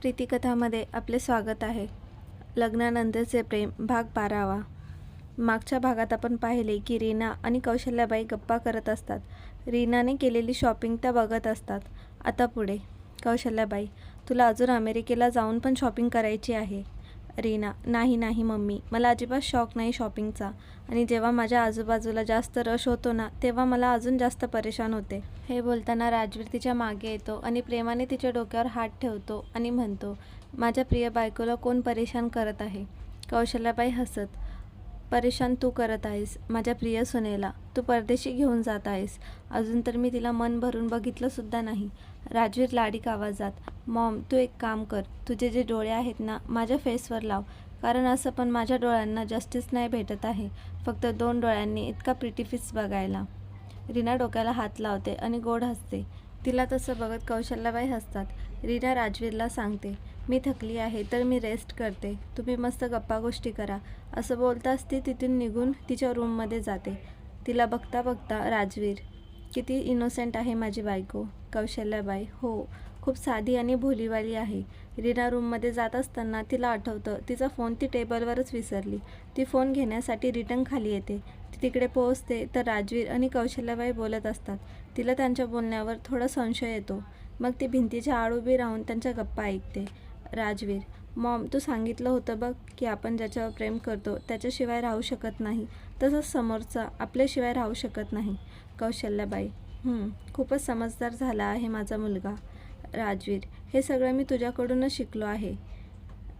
प्रीतिकथामध्ये आपले स्वागत आहे. लग्नानंतरचे प्रेम भाग 12वा. मागच्या भागात आपण पाहिले की रीना आणि कौशल्याबाई गप्पा करत असतात. रीनाने केलेली शॉपिंग त्या बघत असतात. आता पुढे. कौशल्याबाई, तुला अजून अमेरिकेला जाऊन पण शॉपिंग करायची आहे. रीना, नाही मम्मी, मला अजिबात शौक नाही शॉपिंगचा. आणि जेव्हा माझ्या आजूबाजूला जास्त रश होतो ना, तेव्हा मला अजून जास्त परेशान होते. हे बोलताना राजवीर तिच्या मागे येतो आणि प्रेमाने तिच्या डोक्यावर हात ठेवतो आणि म्हणतो, माझ्या प्रिय बायकोला कोण परेशान करत आहे? कौशल्याबाई हसत, परेशान तू करत आहेस माझ्या प्रिय सुनेला. तू परदेशी घेऊन जात आहेस. अजून तर मी तिला मन भरून बघितलंसुद्धा नाही. राजवीर लाडीक आवाजात, मॉम, तू एक काम कर, तुझे जे डोळे आहेत ना, माझ्या फेसवर लाव. कारण असं पण माझ्या डोळ्यांना जस्टिस नाही भेटत आहे, फक्त 2 डोळ्यांनी इतका प्रिटी फेस बघायला. रीना डोक्याला हात लावते आणि गोड हसते. तिला तसं बघत कौशल्याबाई हसतात. रीना राजवीरला सांगते, मी थकली आहे तर मी रेस्ट करते, तुम्ही मस्त गप्पा गोष्टी करा. असं बोलताच ती तिथून निघून तिच्या रूममध्ये जाते. तिला बघता बघता राजवीर, किती इनोसेंट आहे माझी बायको. कौशल्याबाई, हो, खूप साधी आणि भोलीवाली आहे. रीना रूममध्ये जात असताना तिला आठवतं तिचा फोन ती टेबलवरच विसरली. ती फोन घेण्यासाठी रिटर्न खाली येते. ती तिकडे पोहोचते तर राजवीर आणि कौशल्याबाई बोलत असतात. तिला त्यांच्या बोलण्यावर थोडा संशय येतो. मग ती भिंतीच्या आड उभी राहून त्यांच्या गप्पा ऐकते. राजवीर, मॉम, तू सांगितलं होतं बघ की आपण ज्याच्यावर प्रेम करतो त्याच्याशिवाय राहू शकत नाही, तसंच समोरचा आपल्याशिवाय राहू शकत नाही. कौशल्याबाई, खूपच समजदार झाला आहे माझा मुलगा. राजवीर, हे सगळं मी तुझ्याकडूनच शिकलो आहे.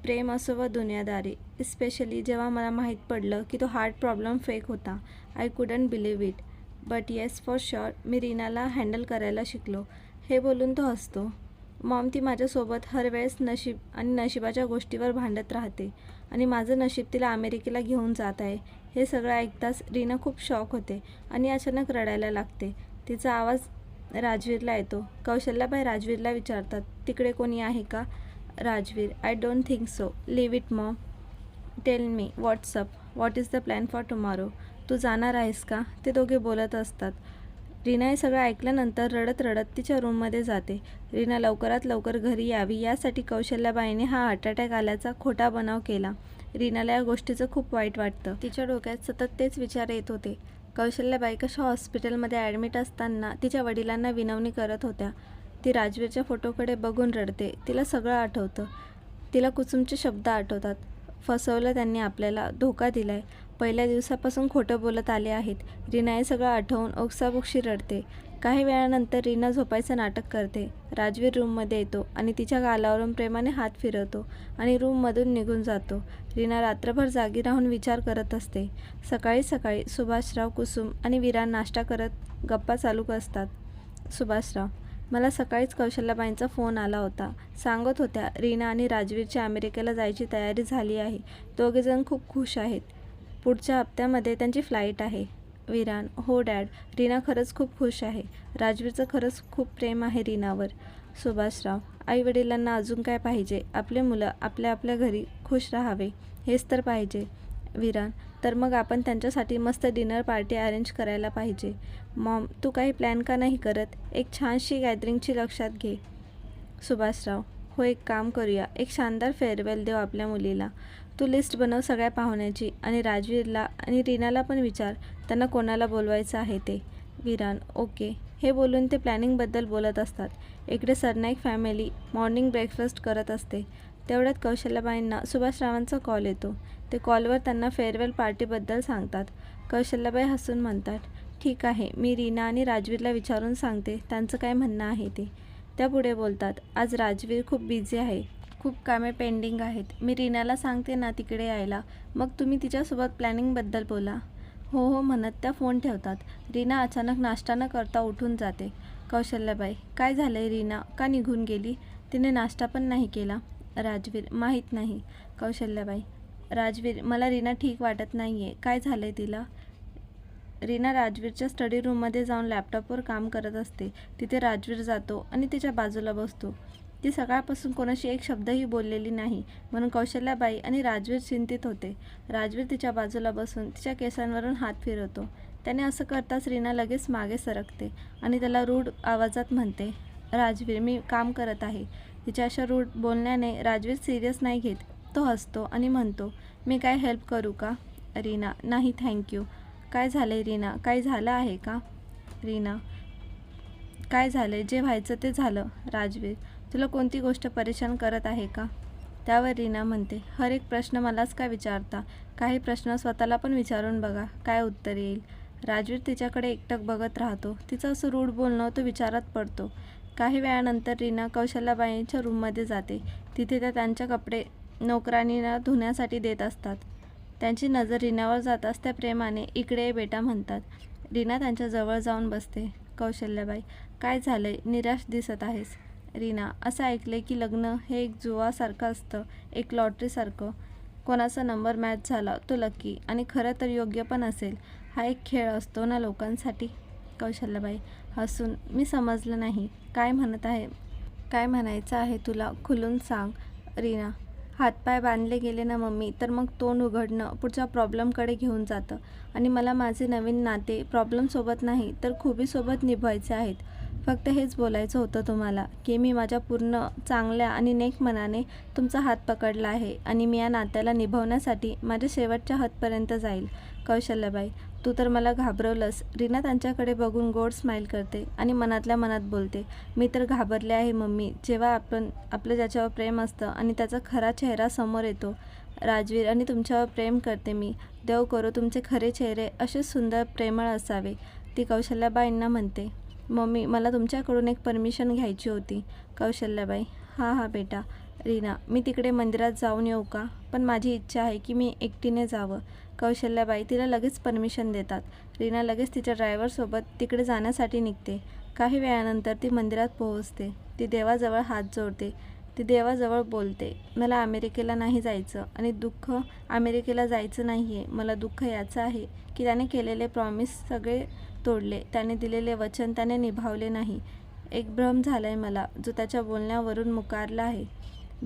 प्रेम असो व दुनियादारी, इस्पेशली जेव्हा मला माहीत पडलं की तो हार्ट प्रॉब्लेम फेक होता. I couldn't believe it. But yes, for sure मी रीनाला हँडल करायला शिकलो. हे बोलून तो हसतो. मॉम, ती माझ्यासोबत हर वेळेस नशीब आणि नशिबाच्या गोष्टीवर भांडत राहते आणि माझं नशीब तिला अमेरिकेला घेऊन जात आहे. हे सगळं ऐकताच रीना खूप शॉक होते आणि अचानक रडायला लागते. तिचा आवाज राजवीरला येतो. कौशल्याबाई राजवीरला विचारतात, तिकडे कोणी आहे का? Rajveer, I don't think so. Leave it mom. Tell me what's up. What is the plan for tomorrow? तू जाणार आहेस का? ते दोघे बोलत असतात. रीना हे सगळं ऐकल्यानंतर रडत रडत तिच्या रूममध्ये जाते. रीना लवकरात लवकर घरी यावी यासाठी कौशल्याबाईने हा हार्ट अटॅक आल्याचा खोटा बनाव केला. रीनाला या गोष्टीचं खूप वाईट वाटतं. तिच्या डोक्यात सतत तेच विचार येत होते. कौशल्याबाई कशा हॉस्पिटलमध्ये ॲडमिट असताना तिच्या वडिलांना विनवणी करत होत्या. ती राजवीरच्या फोटोकडे बघून रडते. तिला सगळं आठवतं. तिला कुसुमचे शब्द आठवतात. फसवलं त्यांनी आपल्याला, धोका दिलाय, पहिल्या दिवसापासून खोटं बोलत आले आहेत. रीना हे सगळं आठवून ओक्साबोक्शी रडते. काही वेळानंतर रीना झोपायचं नाटक करते. राजवीर रूममध्ये येतो आणि तिच्या गालावरून प्रेमाने हात फिरवतो आणि रूममधून निघून जातो. रीना रात्रभर जागी राहून विचार करत असते. सकाळी सकाळी सुभाषराव, कुसुम आणि विरान नाश्ता करत गप्पा चालू असतात. सुभाषराव, मला सकाळीच कौशल्याबाईंचा फोन आला होता. सांगत होत्या रीना आणि राजवीरची अमेरिकेला जायची तयारी झाली आहे. दोघेजण खूप खुश आहेत. पुढच्या हप्त्यामध्ये त्यांची फ्लाईट आहे. विरान, हो डॅड, रीना खरंच खूप खुश आहे. राजवीरचं खरंच खूप प्रेम आहे रीनावर. सुभाषराव, आईवडिलांना अजून काय पाहिजे? आपले मुलं आपल्या आपल्या घरी खुश राहावे, हेच तर पाहिजे. विरान, तर मग आपण त्यांच्यासाठी मस्त डिनर पार्टी अरेंज करायला पाहिजे. मॉम, तू काही प्लॅन का नाही करत? एक छानशी गॅदरिंगची लक्षात घे. सुभाषराव, हो, एक काम करूया, एक शानदार फेअरवेल देऊ आपल्या मुलीला. तू लिस्ट बनव सगळ्या पाहुण्याची आणि राजवीरला आणि रीनाला पण विचार त्यांना कोणाला बोलवायचं आहे ते. विरान, ओके. हे बोलून ते प्लॅनिंगबद्दल बोलत असतात. इकडे सरनाईक फॅमिली मॉर्निंग ब्रेकफास्ट करत असते. तेवढ्यात कौशल्याबाईंना सुभाषरावांचा कॉल येतो. ते कॉलवर त्यांना फेअरवेल पार्टीबद्दल सांगतात. कौशल्याबाई हसून म्हणतात, ठीक आहे, मी रीना आणि राजवीरला विचारून सांगते त्यांचं काय म्हणणं आहे ते. त्या पुढे बोलतात, आज राजवीर खूप बिझी आहे, खूप कामे पेंडिंग आहेत. मी रीनाला सांगते ना तिकडे यायला, मग तुम्ही तिच्यासोबत प्लॅनिंगबद्दल बोला. हो हो म्हणत त्या फोन ठेवतात. रीना अचानक नाश्ता न करता उठून जाते. कौशल्याबाई, काय झालंय रीना, का निघून गेली? तिने नाश्ता पण नाही केला. राजवीर, माहीत नाही. कौशल्याबाई, राजवीर, मला रीना ठीक वाटत नाही आहे. काय झालंय तिला? रीना राजवीरच्या स्टडी रूममध्ये जाऊन लॅपटॉपवर काम करत असते. तिथे राजवीर जातो आणि तिच्या बाजूला बसतो. ती सकाळपासून कोणाशी एक शब्दही बोललेली नाही म्हणून कौशल्याबाई आणि राजवीर चिंतित होते. राजवीर तिच्या बाजूला बसून तिच्या केसांवरून हात फिरवतो. त्याने असं करताच रीना लगेच मागे सरकते आणि त्याला रूढ आवाजात म्हणते, राजवीर, मी काम करत आहे. तिच्या अशा रूढ बोलण्याने राजवीर सिरियस नाही घेत. तो हसतो आणि म्हणतो, मी काय हेल्प करू का? रीना, नाही थँक्यू. काय झालंय रीना, काय झालं आहे का? रीना, काय झालंय? जे व्हायचं ते झालं. राजवीर, तुला कोणती गोष्ट परेशान करत आहे का? त्यावर रीना म्हणते, हर एक प्रश्न मलाच का विचारता? काही प्रश्न स्वतःला पण विचारून बघा, काय उत्तर येईल. राजवीर तिच्याकडे एकटक बघत राहतो. तिचं असं रूढ बोलणं तो विचारात पडतो. काही वेळानंतर रीना कौशल्याबाईंच्या रूममध्ये जाते. तिथे त्या त्यांच्या कपडे नोकराणींना धुण्यासाठी देत असतात. त्यांची नजर रीनावर जाताच त्या प्रेमाने, इकडे ये बेटा म्हणतात. रीना त्यांच्या जवळ जाऊन बसते. कौशल्याबाई, काय झालंय? निराश दिसत आहेस. रीना, असं ऐकलंय की लग्न हे एक जुवासारखं असतं, एक लॉटरीसारखं. कोणाचा नंबर मॅच झाला तो लकी, आणि खरं तर योग्य पण असेल. हा एक खेळ असतो ना लोकांसाठी. कौशल्याबाई हसून, मी समजलं नाही. काय म्हणत आहे? काय म्हणायचं आहे तुला? खुलून सांग. रीना, हातपाय बांधले गेले ना मम्मी, तर मग तोंड उघडणं पुढच्या प्रॉब्लेमकडे घेऊन जातं. आणि मला माझे नवीन नाते प्रॉब्लेमसोबत नाही तर खुबीसोबत निभवायचे आहेत. फक्त हेच बोलायचं होतं तुम्हाला की मी माझ्या पूर्ण चांगल्या आणि नेक मनाने तुमचा हात पकडला आहे आणि मी या नात्याला निभवण्यासाठी माझ्या शेवटच्या हातपर्यंत जाईल. कौशल्याबाई, तू तर मला घाबरवलंस. रीना त्यांच्याकडे बघून गोड स्माईल करते आणि मनातल्या मनात बोलते, मी तर घाबरले आहे मम्मी, जेव्हा आपलं ज्याच्यावर प्रेम असतं आणि त्याचा खरा चेहरा समोर येतो. राजवीर, आणि तुमच्यावर प्रेम करते मी. देव करो तुमचे खरे चेहरे असे सुंदर प्रेमळ असावे. ती कौशल्याबाईंना म्हणते. मम्मी, मला तुमच्याकडून एक परमिशन घ्यायची होती. कौशल्याबाई, हां बेटा. रीना, मी तिकडे मंदिरात जाऊन येऊ का? पण माझी इच्छा आहे की मी एकटीने जावं. कौशल्याबाई तिला लगेच परमिशन देतात. रीना लगेच तिच्या ड्रायव्हरसोबत तिकडे जाण्यासाठी निघते. काही वेळानंतर ती मंदिरात पोहोचते. ती देवाजवळ हात जोडते. ती देवाजवळ बोलते, मला अमेरिकेला नाही जायचं आणि दुःख अमेरिकेला जायचं नाही आहे. मला दुःख याचं आहे की त्याने केलेले प्रॉमिस सगळे तोडले. त्याने दिलेले वचन त्याने निभावले नाही. एक भ्रम झाला आहे मला, जो त्याच्या बोलण्यावरून मुकारला आहे.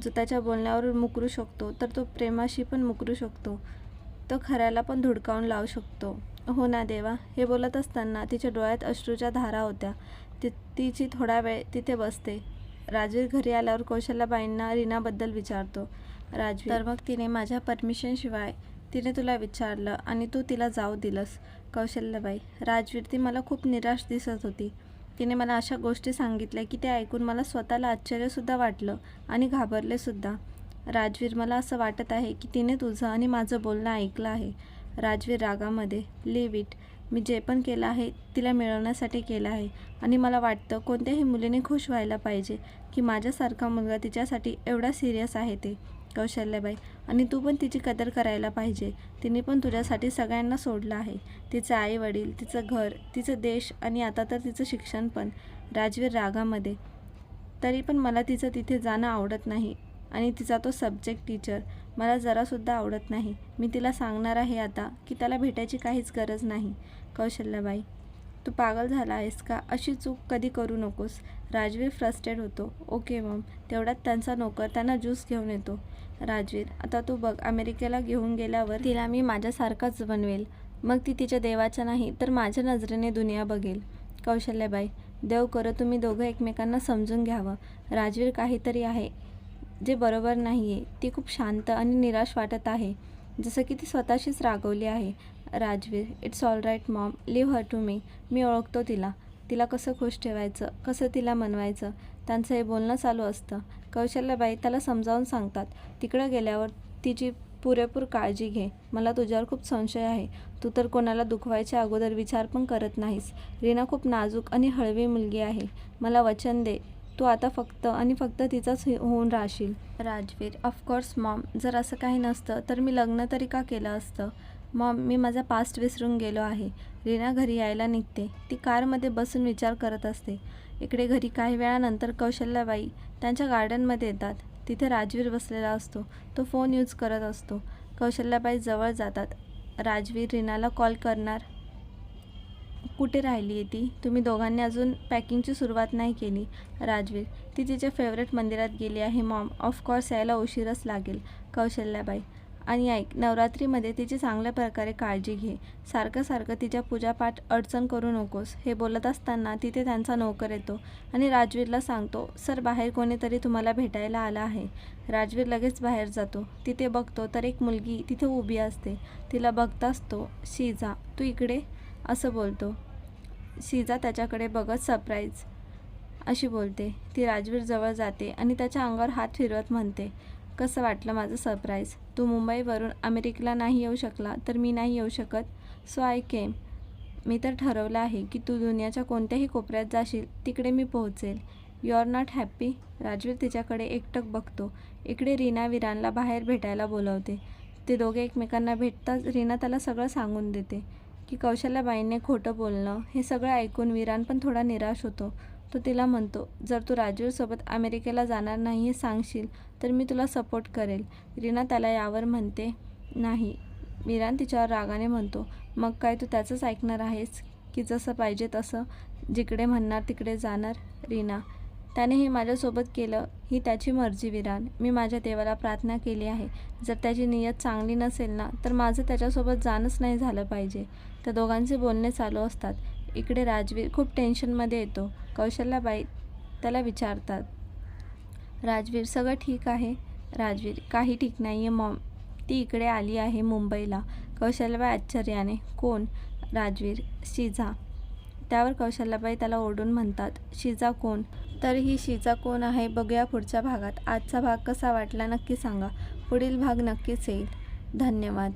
जो त्याच्या बोलण्यावरून मुकरू शकतो तर तो प्रेमाशी पण मुकरू शकतो. तो खऱ्याला पण धुडकावून लावू शकतो. हो ना देवा. हे बोलत असताना तिच्या डोळ्यात अश्रूच्या धारा होत्या. तिची थोडा वेळ तिथे बसते. राजवीर घरी आल्यावर कौशल्याबाईंना रीनाबद्दल विचारतो. राजवीर, तर मग तिने माझ्या परमिशनशिवाय तिने तुला विचारलं आणि तू तिला जाऊ दिलंस. कौशल्याबाई, राजवीर, ती मला खूप निराश दिसत होती. तिने मला अशा गोष्टी सांगितल्या की ते ऐकून मला स्वतःला आश्चर्यसुद्धा वाटलं आणि घाबरलेसुद्धा. राजवीर, मला असं वाटत आहे की तिने तुझं आणि माझं बोलणं ऐकलं आहे. राजवीर रागामध्ये, लिव्ह इट. मी जे पण केलं आहे तिला मिळवण्यासाठी केलं आहे आणि मला वाटतं कोणत्याही मुलीने खुश व्हायला पाहिजे की माझ्यासारखा मुलगा तिच्यासाठी एवढा सिरियस आहे ते. कौशल्याबाई, आणि तू पण तिची कदर करायला पाहिजे. तिने पण तुझ्यासाठी सगळ्यांना सोडलं आहे. तिचे आई वडील, तिचं घर, तिचं देश आणि आता तर तिचं शिक्षण पण. राजवीर रागामध्ये, तरी पण मला तिचं तिथे जाणं आवडत नाही आणि तिचा तो सब्जेक्ट टीचर मला जरासुद्धा आवडत नाही. मी तिला सांगणार आहे आता की त्याला भेटायची काहीच गरज नाही. कौशल्याबाई, तू पागल झाला आहेस का? अशी चूक कधी करू नकोस. राजवीर फ्रस्ट्रेट होतो. Okay Maugham. तेवढ्यात त्यांचा नोकर त्यांना ज्यूस घेऊन येतो. राजवीर, आता तू बघ, अमेरिकेला घेऊन गेल्यावर तिला मी माझ्यासारखाच बनवेल. मग ती तिच्या देवाच्या नाही तर माझ्या नजरेने दुनिया बघेल. कौशल्याबाई, देव करो तुम्ही दोघं एकमेकांना समजून घ्यावं. राजवीर काहीतरी आहे जे बरोबर नाही आहे. ती खूप शांत आणि निराश वाटत आहे, जसं की ती स्वतःशीच रागवली आहे. Rajveer, it's all right mom, leave her to me. मी ओळखतो तिला. तिला कसं खुश ठेवायचं, कसं तिला मनवायचं, त्यांचं हे बोलणं चालू असतं. कौशल्याबाई त्याला समजावून सांगतात. तिकडं गेल्यावर तिची पुरेपूर काळजी घे. मला तुझ्यावर खूप संशय आहे. तू तर कोणाला दुखवायच्या अगोदर विचार पण करत नाहीस. रीना खूप नाजूक आणि हळवी मुलगी आहे. मला वचन दे, तू आता फक्त आणि फक्त तिचाच होऊन राहशील. Rajveer, of course Maugham. जर असं काही नसतं तर मी लग्न तरी का केलं असतं? मॉम, मी माझा पास्ट विसरून गेलो आहे. रीना घरी यायला निघते. ती कारमध्ये बसून विचार करत असते. इकडे घरी काही वेळानंतर कौशल्याबाई त्यांच्या गार्डनमध्ये येतात. तिथे राजवीर बसलेला असतो. तो फोन यूज करत असतो. कौशल्याबाई जवळ जातात. राजवीर रीनाला कॉल करणार. कुठे राहिली आहे ती? तुम्ही दोघांनी अजून पॅकिंगची सुरुवात नाही केली. राजवीर, ती तिच्या फेवरेट मंदिरात गेली आहे मॉम. ऑफकोर्स यायला उशीरच लागेल. कौशल्याबाई, आणि ऐक, नवरात्रीमध्ये तिची चांगल्या प्रकारे काळजी घे. सारखं तिच्या पूजापाठ अडचण करू नकोस. हे बोलत असताना तिथे त्यांचा नोकर येतो आणि राजवीरला सांगतो, सर बाहेर कोणीतरी तुम्हाला भेटायला आला आहे. राजवीर लगेच बाहेर जातो. तिथे बघतो तर एक मुलगी तिथे उभी असते. तिला बघताच तो, शीजा तू इकडे, असं बोलतो. शीजा त्याच्याकडे बघत सरप्राईज अशी बोलते. ती राजवीर जवळ जाते आणि त्याच्या अंगावर हात फिरवत म्हणते, कसं वाटलं माझं सरप्राईज? तू मुंबईवरून अमेरिकेला नाही येऊ शकला तर मी नाही येऊ शकत. सो आय केम. मी तर ठरवलं आहे की तू दुनियाच्या कोणत्याही कोपऱ्यात जाशील तिकडे मी पोहोचेल. You are not happy? Rajveer तिच्याकडे एकटक बघतो. इकडे रीना विरानला बाहेर भेटायला बोलवते. ते दोघे एकमेकांना भेटताच रीना त्याला सगळं सांगून देते की कौशल्याबाईंने खोटं बोलणं. हे सगळं ऐकून विरान पण थोडा निराश होतो. तो तिला म्हणतो, जर तू राजवीरसोबत अमेरिकेला जाणार नाही हे सांगशील तर मी तुला सपोर्ट करेल. रीना त्याला यावर म्हणते, नाही. विरान तिच्यावर रागाने म्हणतो, मग काय तू त्याचंच ऐकणार आहेस की जसं पाहिजे तसं जिकडे म्हणणार तिकडे जाणार? रीना, त्याने हे माझ्यासोबत केलं ही त्याची मर्जी विरान. मी माझ्या देवाला प्रार्थना केली आहे. जर त्याची नियत चांगली नसेल ना तर माझं त्याच्यासोबत जाणंच नाही झालं पाहिजे. त्या दोघांचे बोलणे चालू असतात. इकडे राजवीर खूप टेन्शनमध्ये येतो. कौशल्याबाई त्याला विचारतात, राजवीर सगळं ठीक आहे? राजवीर, काही ठीक नाही आहे मॉम. ती इकडे आली आहे मुंबईला. कौशल्याबाई आश्चर्याने, कोण? राजवीर, शीजा. त्यावर कौशल्याबाई त्याला ओरडून म्हणतात, शीजा कोण? तर ही शीजा कोण आहे बघूया पुढच्या भागात. आजचा भाग कसा वाटला नक्की सांगा. पुढील भाग नक्कीच येईल. धन्यवाद.